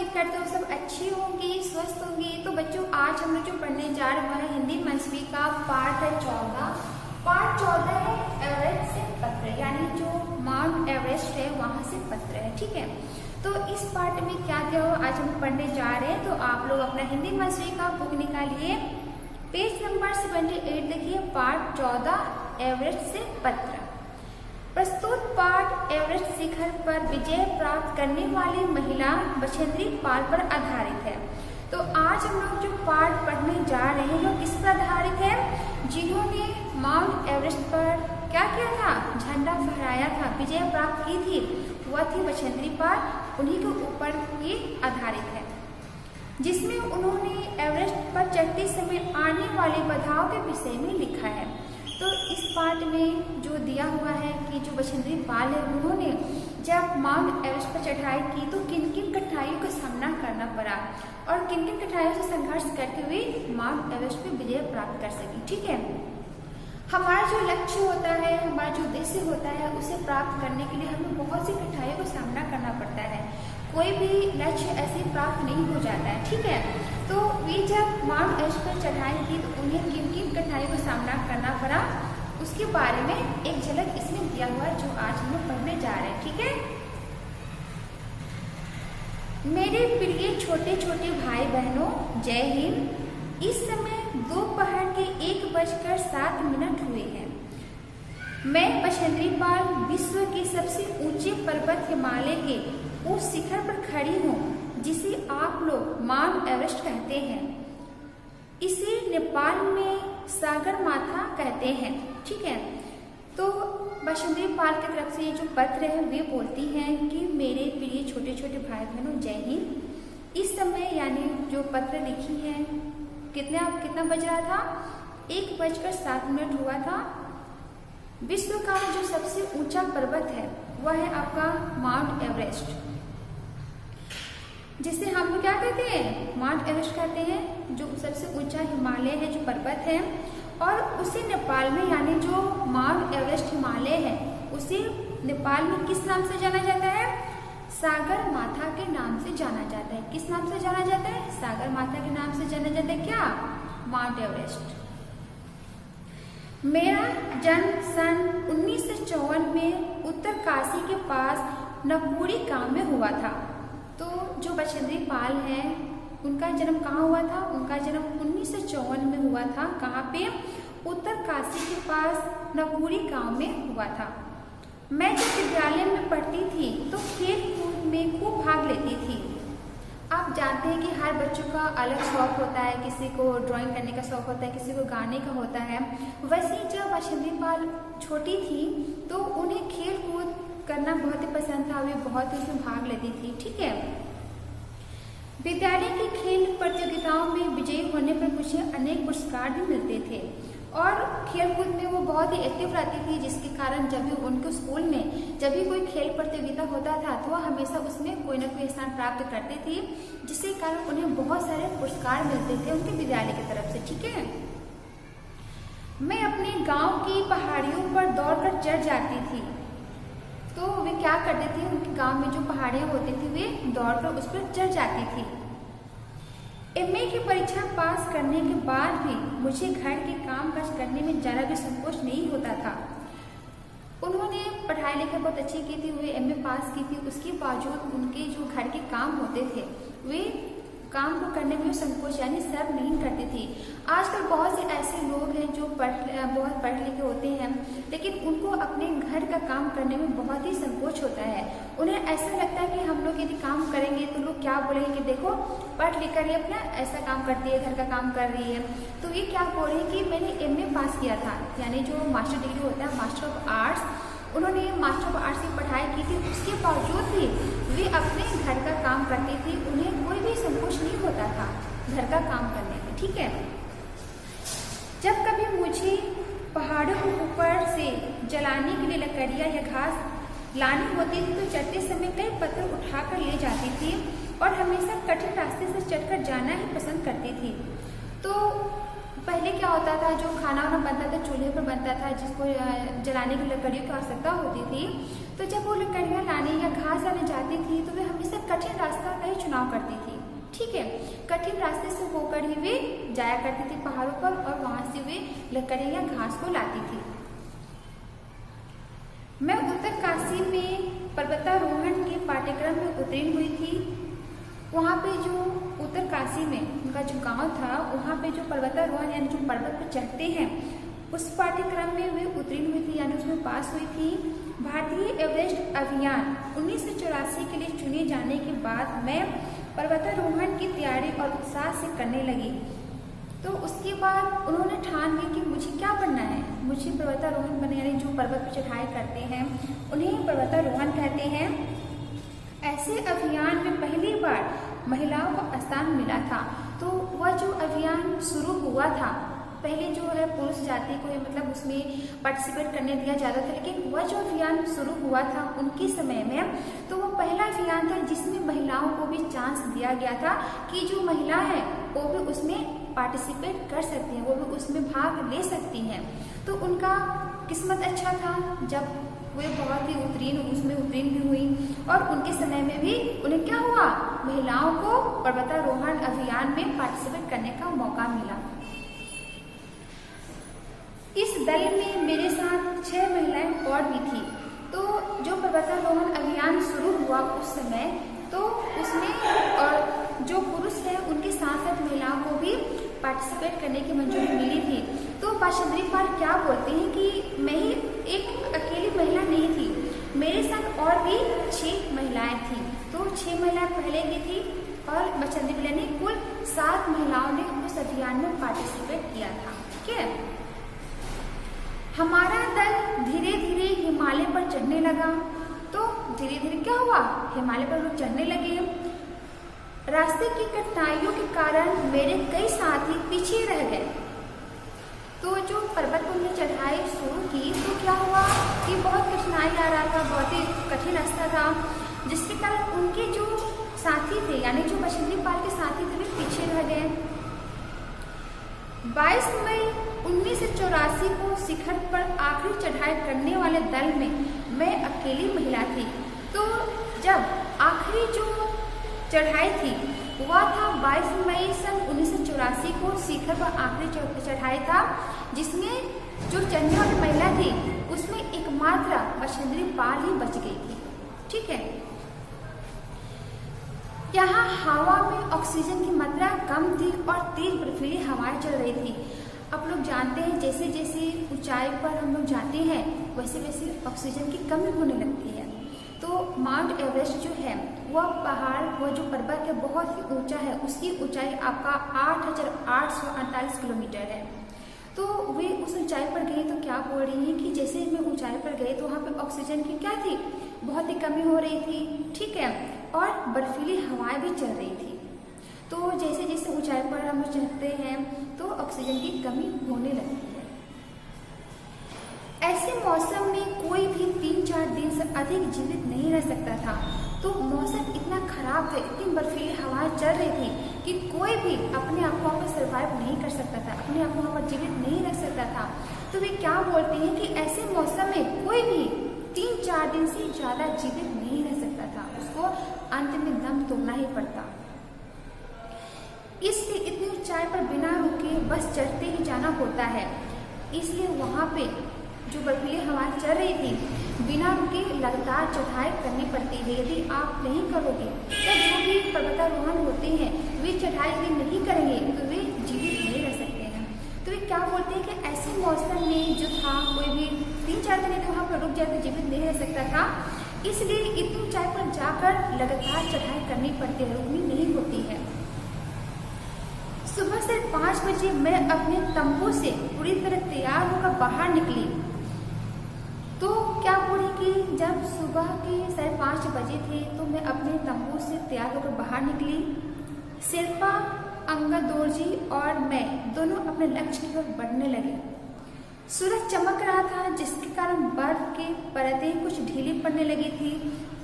उम्मीद करते हो सब अच्छी होंगी, स्वस्थ होंगी। तो बच्चों आज हम लोग जो पढ़ने जा रहे हैं हिंदी मंचवी का पाठ है 14। पाठ 14 है एवरेस्ट से पत्र, यानी जो माउंट एवरेस्ट है वहां से पत्र है। ठीक है, तो इस पाठ में क्या क्या हो आज हम पढ़ने जा रहे हैं। तो आप लोग अपना हिंदी मंचवी का बुक निकालिए, पेज नंबर 78 देखिए, पाठ 14 एवरेस्ट से पत्र। प्रस्तुत पाठ एवरेस्ट शिखर पर विजय प्राप्त करने वाली महिला बछेंद्री पाल पर आधारित है। तो आज हम लोग जो पाठ पढ़ने जा रहे हैं वो किस पर आधारित है? जिन्होंने माउंट एवरेस्ट पर क्या किया था? झंडा फहराया था, विजय प्राप्त की थी, वह थी बछेंद्री पाल। उन्हीं के ऊपर ये आधारित है, जिसमें उन्होंने एवरेस्ट पर चढ़ते समय आने वाली बाधाओं के विषय में लिखा है। तो इस पाठ में जो दिया हुआ है कि जो बछेंद्री पाल है उन्होंने जब माउंट एवरेस्ट पर चढ़ाई की तो किन किन कठिनाइयों का सामना करना पड़ा और किन किन कठिनाइयों से संघर्ष करते हुए माउंट एवरेस्ट पर विजय प्राप्त कर सकी। ठीक है, हमारा जो लक्ष्य होता है, हमारा जो उद्देश्य होता है, उसे प्राप्त करने के लिए हमें बहुत सी कठिनाइयों का सामना करना पड़ता है। कोई भी लक्ष्य ऐसे प्राप्त नहीं हो जाता है। ठीक है, तो वे जब माउंट एवरेस्ट पर चढ़ाई की तो उन्हें किन किन कठिनाइयों का सामना करना पड़ा उसके बारे में एक झलक इसमें दिया हुआ है जो आज हम लोग पढ़ने जा रहे हैं। ठीक है, मेरे प्रिय छोटे छोटे भाई बहनों, जय हिंद। इस समय दोपहर के 1:07 हुए हैं। मैं बछेंद्री पाल विश्व के सबसे ऊंचे पर्वत हिमालय के उस शिखर पर खड़ी हूँ जिसे आप लोग माउंट एवरेस्ट कहते हैं। इसे नेपाल में सागर माथा कहते हैं। ठीक है, तो बछेंद्री पाल की तरफ से ये जो पत्र है वे बोलती हैं कि मेरे प्रिय छोटे छोटे भाई बहनों, जय हिंद। इस समय यानी जो पत्र लिखी है कितना बज रहा था? 1:07 हुआ था। विश्व का जो सबसे ऊंचा पर्वत है वह है आपका माउंट एवरेस्ट, जिसे हम लोग क्या कहते हैं? माउंट एवरेस्ट कहते हैं, जो सबसे ऊंचा हिमालय है, जो पर्वत है। और उसे नेपाल में यानी जो माउंट एवरेस्ट हिमालय है उसे नेपाल में किस नाम से जाना जाता है? सागर माथा के नाम से जाना जाता है। किस नाम से जाना जाता है? सागर माथा के नाम से जाना जाता है। क्या? Mount Everest. मेरा जन्म सन 1954 में उत्तर काशी के पास नकुड़ी गांव में हुआ था। तो जो बछेंद्री पाल है उनका जन्म कहाँ हुआ था? उनका जन्म 1954 में हुआ था। कहाँ पे? उत्तर काशी के पास नकुड़ी गांव में हुआ था। मैं जब विद्यालय में पढ़ती थी तो खेल कूद में खूब भाग लेती थी। आप जानते हैं कि हर बच्चों का अलग शौक होता है, किसी को ड्राइंग करने का शौक होता है, किसी को गाने का होता है। वैसे जब बछेंद्री पाल छोटी थी तो उन्हें खेल कूद करना बहुत ही पसंद था, वे बहुत ही उसमें भाग लेती थी। ठीक है, विद्यालय की खेल प्रतियोगिताओं में विजयी होने पर मुझे अनेक पुरस्कार भी मिलते थे और खेलकूद में वो बहुत ही एक्टिव रहती थी, जिसके कारण जब भी उनके स्कूल में जब भी कोई खेल प्रतियोगिता होता था तो वह हमेशा उसमें कोई ना कोई स्थान प्राप्त करती थी, जिसके कारण उन्हें बहुत सारे पुरस्कार मिलते थे उनके विद्यालय की तरफ से। ठीक है, मैं अपने गाँव की पहाड़ियों पर दौड़कर चढ़ जाती थी। तो वे क्या करते थे? उनके गांव में जो पहाड़ियाँ होती थी वे दौड़कर उस पर चढ़ जाती थी। एमए की परीक्षा पास करने के बाद भी मुझे घर के काम काज करने में जरा भी संकोच नहीं होता था। उन्होंने पढ़ाई लिखाई बहुत अच्छी की थी, वे एमए पास की थी, उसके बावजूद उनके जो घर के काम होते थे वे काम को करने में संकोच यानी शर्म नहीं करती थी। आजकल बहुत से ऐसे लोग हैं जो बहुत पढ़े लिखे होते हैं लेकिन उनको अपने घर का काम करने में बहुत ही संकोच होता है। उन्हें ऐसा लगता है कि हम लोग यदि काम करेंगे तो लोग क्या बोलेंगे कि देखो पढ़ लिख कर ये अपना ऐसा काम करती है, घर का काम कर रही है। तो ये क्या बोल रही है कि मैंने एमए पास किया था, यानी जो मास्टर डिग्री होता है, मास्टर ऑफ आर्ट्स, उन्होंने मास्टर ऑफ आर्ट्स की पढ़ाई की थी, उसके बावजूद भी वे अपने घर का काम करती थी। उन्हें कोई भी संकोच नहीं होता था घर का काम करने में। ठीक है, जब कभी मुझे पहाड़ों के ऊपर से जलाने के लिए लकड़ियाँ या घास लानी होती थी तो चढ़ते समय कई पत्थर उठाकर ले जाती थी और हमेशा कठिन रास्ते से चढ़कर जाना ही पसंद करती थी। तो पहले क्या होता था, जो खाना वाना बनता था चूल्हे पर बनता था, जिसको जलाने की लकड़ियों की आवश्यकता होती थी, तो जब वो लकड़ियाँ लाने या घास लाने जाती थी तो वे हमेशा कठिन रास्ता का ही चुनाव करती थी। ठीक है, कठिन रास्ते से होकर ही वे जाया करती थी पहाड़ों पर और वहां से वे लकड़ियाँ या घास को लाती थी। मैं उत्तरकाशी में पर्वतारोहण के पाठ्यक्रम में उत्तीर्ण हुई थी। वहाँ पे जो उत्तरकाशी में उनका जो गांव था, वहाँ पे जो पर्वतारोहण यानी जो पर्वत पर चढ़ते हैं उस पाठ्यक्रम में वे उत्तीर्ण हुई थी, यानी उसमें पास हुई थी। भारतीय एवरेस्ट अभियान 1984 के लिए चुने जाने के बाद मैं पर्वतारोहण की तैयारी और उत्साह से करने लगी। तो उसके बाद उन्होंने ठान ली कि मुझे क्या बनना है, मुझे पर्वतारोहण बनना, यानी जो पर्वत पर चढ़ाई करते हैं उन्हें पर्वतारोहण कहते हैं। ऐसे अभियान में पहली बार महिलाओं को स्थान मिला था। तो वह जो अभियान शुरू हुआ था, पहले जो है पुरुष जाति को मतलब उसमें पार्टिसिपेट करने दिया जाता था, लेकिन वह जो अभियान शुरू हुआ था उनके समय में, तो वो पहला अभियान था जिसमें महिलाओं को भी चांस दिया गया था कि जो महिला है वो भी उसमें पार्टिसिपेट कर सकती हैं, वो भी उसमें भाग ले सकती हैं। तो उनका किस्मत अच्छा था जब वे बहुत ही उसमें उत्तीर्ण भी हुई और उनके समय में भी उन्हें क्या हुआ, महिलाओं को पर्वतारोहण अभियान में पार्टिसिपेट करने का मौका मिला। इस दल में मेरे साथ 6 महिलाएं और भी थी। तो जो पर्वतारोहण अभियान शुरू हुआ उस समय, तो उसमें और जो पुरुष है उनके साथ साथ महिलाओं को भी पार्टिसिपेट करने की मंजूरी मिली थी। तो बाशंद्री पाल क्या बोलते हैं कि मैं ही एक अकेली महिला नहीं थी, मेरे साथ और भी 6 महिलाएं थी। तो 6 महिलाएं पहले की थी और बाशंद्री पाल ने कुल 7 महिलाओं ने उस अभियान में पार्टिसिपेट किया था। ठीक है, हमारा दल धीरे धीरे हिमालय पर चढ़ने लगा। तो धीरे धीरे क्या हुआ, हिमालय पर लोग चढ़ने लगे। रास्ते की कठिनाइयों के कारण मेरे कई साथी पीछे रह गए। तो जो पर्वत पर हमने चढ़ाई शुरू की तो क्या हुआ कि बहुत कठिनाई आ रहा था, बहुत ही कठिन रास्ता था, जिसके कारण उनके जो साथी थे यानी जो बाशंद्री पाल के साथी थे वे पीछे रह गए। 22 मई 1984 को शिखर पर आखिरी चढ़ाई करने वाले दल में मैं अकेली महिला थी। तो जब आखिरी जो चढ़ाई थी वह था 22 मई सन 1984 को शिखर पर आखिरी चढ़ाई था, जिसमें जो चढ़ने वाली महिला थी उसमें एकमात्र बाशंद्री पाल ही बच गई थी। ठीक है, यहाँ हवा में ऑक्सीजन की मात्रा कम थी और तेज बर्फीली हवाएं चल रही थी। आप लोग जानते हैं जैसे जैसे ऊंचाई पर हम लोग जाते हैं वैसे वैसे ऑक्सीजन की कमी होने लगती है। तो माउंट एवरेस्ट जो है वह पहाड़, वह जो पर्वत है बहुत ही ऊंचा है, उसकी ऊंचाई आपका 8,848 किलोमीटर है। तो वे उस ऊंचाई पर गए तो क्या बोल रही हैं कि जैसे मैं ऊंचाई पर गए तो वहाँ पे ऑक्सीजन की क्या थी, बहुत ही कमी हो रही थी। ठीक है, और बर्फीली हवाएं भी चल रही थी। तो जैसे जैसे ऊंचाई पर हम चढ़ते हैं तो ऑक्सीजन की कमी होने लगती है। ऐसे मौसम में कोई भी 3-4 दिन से अधिक जीवित नहीं रह सकता था। तो मौसम इतना खराब था, इतनी बर्फीली हवाएं चल रही थी कि कोई भी अपने आप को वहाँ पर सर्वाइव नहीं कर सकता था, अपने आप को वहाँ पर जीवित नहीं रख सकता था। तो वे क्या बोलते हैं कि ऐसे मौसम में कोई भी 3-4 दिन से ज़्यादा जीवित नहीं रह सकता था, उसको अंत में दम तोड़ना ही पड़ता। इसलिए इतनी ऊंचाई पर बिना रुके बस चढ़ते ही जाना होता है। इसलिए वहाँ पे जो बर्फीली हवा चल रही थी बिना रुके लगातार चढ़ाई करनी पड़ती है। यदि आप नहीं करोगे तो जो भी पर्वतारोहण होते हैं वे चढ़ाई यदि नहीं करेंगे तो वे जीवित नहीं रह सकते हैं। तो वे क्या बोलते हैं कि ऐसे मौसम में जो था कोई भी 3-4 दिन वहाँ पर रुक जाए तो जीवित नहीं रह सकता था। इसलिए इतनी ऊंचाई पर जाकर लगातार चढ़ाई करनी पड़ती है, रुकनी नहीं होती है। सुबह से 5 बजे मैं अपने तंबू से पूरी तरह तैयार होकर बाहर निकली। तो क्या बोली कि जब सुबह के 5:30 बजे थे तो मैं अपने तंबू से तैयार होकर बाहर निकली। शिल्पा, अंगद दोरजी और मैं दोनों अपने लक्ष्य की ओर बढ़ने लगे। सूरज चमक रहा था जिसके कारण बर्फ की परतें कुछ ढीली पड़ने लगी थी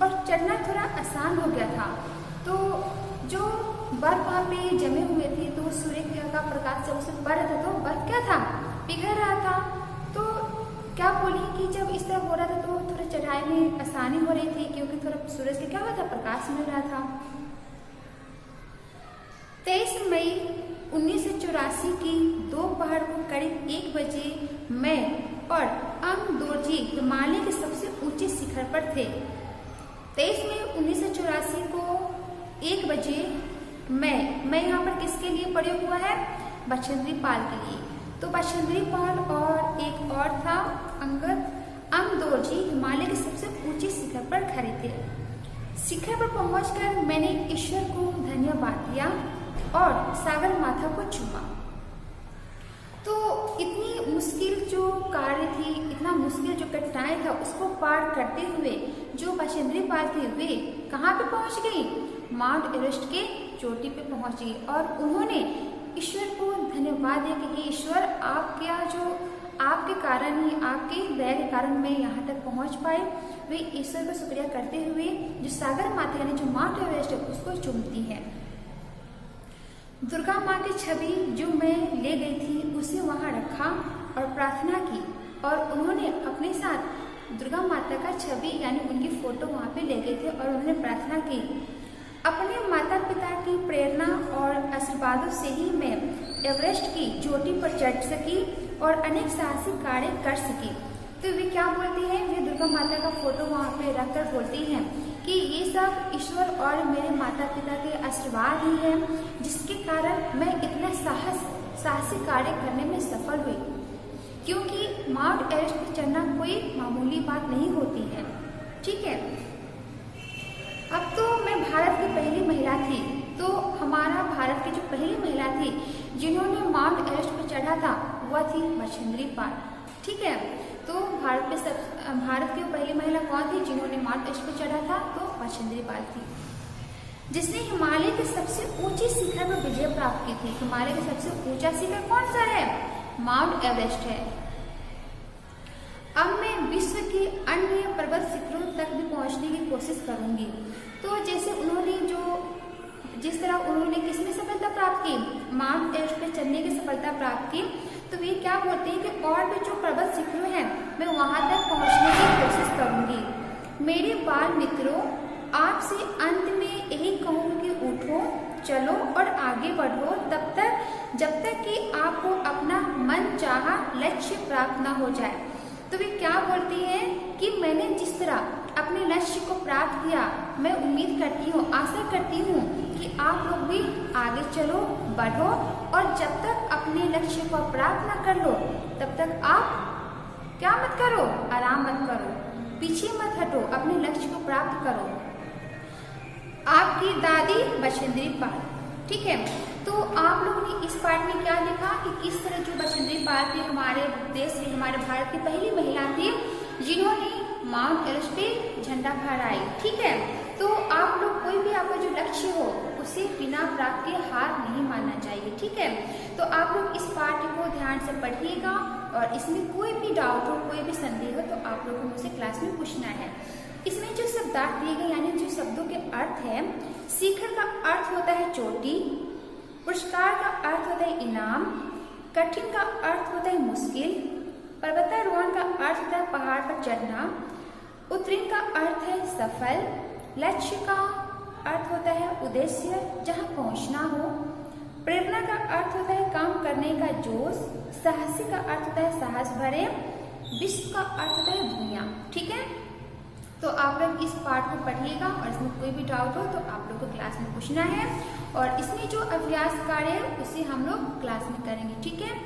और चढ़ना थोड़ा आसान हो गया था। तो जो बर्फ वहाँ पे जमे हुए थे तो सूर्य का प्रकाश जब उसमें पड़ रहा था तो बर्फ क्या था, पिघल रहा था। तो क्या बोली कि जब इस तरह हो रहा था तो थोड़ा थोड़ा चढ़ाई में आसानी हो रही थी क्योंकि थोड़ा सूरज का क्या होता प्रकाश मिल रहा था। 23 मई 1984 की दोपहर को करीब 1 बजे मैं और अंग दोरजी हिमालय के सबसे ऊंचे शिखर पर थे। 23 मई 1984 को 1 बजे मैं यहाँ पर किसके लिए प्रयोग हुआ है? बछेंद्री पाल के लिए। तो बछेंद्री पाल और एक और था अंग दोरजी हिमालय के सबसे ऊंचे शिखर पर खड़े थे। शिखर पर पहुंचकर मैंने ईश्वर को धन्यवाद दिया और सागर माथा को चूमा। तो इतनी मुश्किल जो कार्य थी, इतना मुश्किल जो कठिनाई था, उसको पार करते हुए जो बछेंद्री पाल थे वे कहाँ पे पहुंच गई? माउंट एवरेस्ट के चोटी पे पहुंच गई और उन्होंने ईश्वर को धन्यवाद दिया कि हे ईश्वर, आपके कारण ही, आपके दया के कारण मैं यहाँ तक पहुँच पाई। वे ईश्वर का शुक्रिया करते हुए जो सागर माता यानी जो माउंट एवरेस्ट है उसको चूमती है। दुर्गा माँ की छवि जो मैं ले गई थी उसे वहाँ रखा और प्रार्थना की और उन्होंने अपने साथ दुर्गा माता का छवि यानी उनकी फोटो वहाँ पे ले गए थे और उन्होंने प्रार्थना की। अपने माता पिता की प्रेरणा और आशीर्वादों से ही मैं एवरेस्ट की चोटी पर चढ़ सकी और अनेक साहसिक कार्य कर सकी। तो वे क्या बोलती हैं? वे दुर्गा माता का फोटो वहाँ पे रखकर बोलती हैं कि ये सब ईश्वर और मेरे माता पिता के आशीर्वाद ही है जिसके कारण मैं इतना साहसिक कार्य करने में सफल हुई। क्योंकि माउंट एवरेस्ट पर चढ़ना कोई मामूली बात नहीं होती है। ठीक है, अब तो मैं भारत की पहली महिला थी। तो हमारा भारत की जो पहली महिला थी जिन्होंने माउंट एवरेस्ट पर चढ़ा था वह थी बछेंद्री पाल। ठीक है, तो भारत की पहली महिला कौन थी जिन्होंने माउंट एवरेस्ट पर चढ़ा था? तो बछेंद्री पाल थी, जिसने हिमालय के सबसे ऊंचे शिखर पर विजय प्राप्त की थी। हिमालय का सबसे ऊंचा शिखर कौन सा है? माउंट एवरेस्ट है। अब मैं विश्व के अन्य पर्वत शिखरों तक भी पहुंचने की कोशिश करूंगी। तो जैसे जिस तरह उन्होंने किसमें सफलता प्राप्त की? माउंट एवरेस्ट पे चढ़ने की सफलता प्राप्त की। तो वे क्या बोलते हैं कि और भी जो पर्वत शिखरों हैं मैं वहां तक पहुंचने की कोशिश करूंगी। मेरे बाल मित्रों, आपसे अंत में यही कहूंगी कि उठो, चलो और आगे बढ़ो जब तक कि आपको अपना मन चाहा लक्ष्य प्राप्त न हो जाए। तो वे क्या बोलती हैं कि मैंने जिस तरह अपने लक्ष्य को प्राप्त किया, मैं उम्मीद करती हूँ, आशा करती हूँ कि आप लोग भी आगे चलो, बढ़ो और जब तक अपने लक्ष्य को प्राप्त न कर लो तब तक आप क्या मत करो? आराम मत करो, पीछे मत हटो, अपने लक्ष्य को प्राप्त करो। आपकी दादी बछेंद्री पाल। ठीक है, तो आप लोगों ने इस पार्ट में क्या लिखा कि किस तरह जो बछेंद्री पाल थी हमारे देश की, हमारे भारत की पहली महिला थी जिन्होंने माउंट एवरेस्ट पे झंडा फहराई। ठीक है, तो आप लोग कोई भी आपका जो लक्ष्य हो उसे बिना प्राप्त के हार नहीं मानना चाहिए। ठीक है, तो आप लोग इस पाठ को ध्यान से पढ़िएगा और इसमें कोई भी डाउट हो, कोई भी संदेह हो तो आप लोगों को मुझसे क्लास में पूछना है। इसमें जो शब्दार्थ दिए गए यानी जो शब्दों के अर्थ है, शिखर का अर्थ होता है चोटी, पुरस्कार का अर्थ होता है इनाम, कठिन का अर्थ होता है मुश्किल, पर्वतारोहण का अर्थ होता है पहाड़ पर चढ़ना, उत्तीर्ण का अर्थ है सफल, लक्ष्य का अर्थ होता है उद्देश्य जहां पहुंचना हो, प्रेरणा का अर्थ होता है काम करने का जोश, साहसी का अर्थ होता है साहस भरे, विश्व का अर्थ होता है दुनिया। ठीक है, तो आप लोग इस पार्ट को पढ़िएगा और इसमें कोई भी डाउट हो तो आप लोग को क्लास में पूछना है और इसमें जो अभ्यास कार्य है उसे हम लोग क्लास में करेंगे। ठीक है।